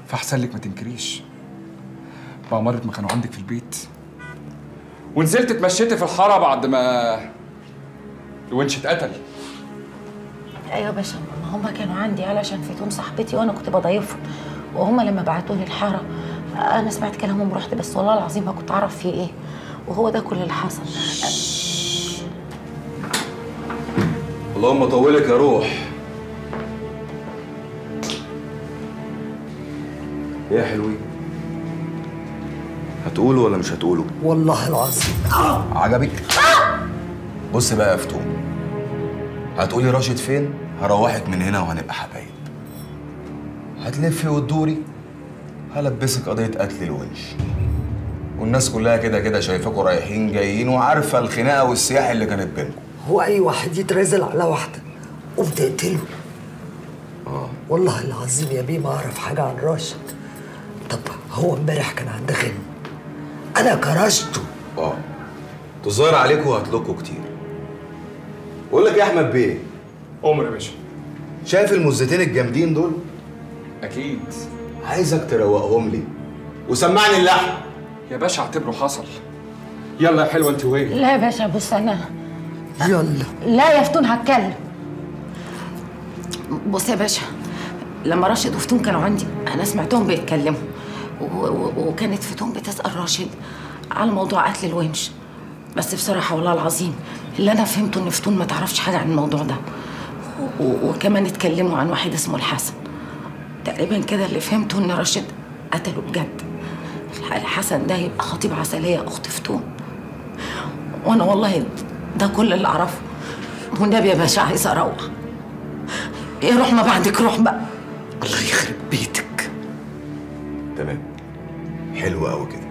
فاحسن لك ما تنكريش. بأمارة ما كانوا عندك في البيت ونزلت اتمشيتي في الحاره بعد ما الونش اتقتل. ايوه يا باشا، ما هما كانوا عندي علشان فيتون صاحبتي وانا كنت بضيفهم، وهما لما بعتوني الحاره انا سمعت كلامهم ورحت، بس والله العظيم ما كنت اعرف فيه ايه، وهو ده كل اللي حصل. اللهم طولك يا روح. ايه يا حلوين؟ هتقولوا ولا مش هتقولوا؟ والله العظيم عجبك؟ بص بقى يا فتون، هتقولي راشد فين؟ هروحك من هنا وهنبقى حبايب. هتلفي وتدوري هلبسك قضية قتل الونش، والناس كلها كده كده شايفاكوا رايحين جايين وعارفة الخناقة والسياح اللي كانت بينكم. هو أي واحد يترازل على واحدة وبتقتله؟ والله العظيم يا بيه ما أعرف حاجة عن راشد. طب هو امبارح كان عند غنم، أنا كرشته. تظاهر عليكوا وهتلكوا كتير. بقول لك يا أحمد بيه. أمر يا باشا. شايف المزتين الجامدين دول؟ أكيد. عايزك تروقهم لي وسمعني اللحن. يا باشا اعتبره حصل. يلا يا حلوه انت وهي. لا يا باشا بص انا. يلا. لا يا فتون هتكلم. بص يا باشا، لما راشد وفتون كانوا عندي انا سمعتهم بيتكلموا، وكانت فتون بتسأل راشد على موضوع قتل الونش، بس بصراحه والله العظيم اللي انا فهمته ان فتون ما تعرفش حاجه عن الموضوع ده، وكمان اتكلموا عن واحد اسمه الحسن. تقريبا كده اللي فهمته ان راشد قتله بجد. الحسن ده يبقى خطيب عسلية أخت فتون، وأنا والله ده كل اللي أعرفه. والنبي يا باشا عايزة أروح. يا روح ما بعدك روح بقى. الله يخرب بيتك. تمام، حلو قوي كده.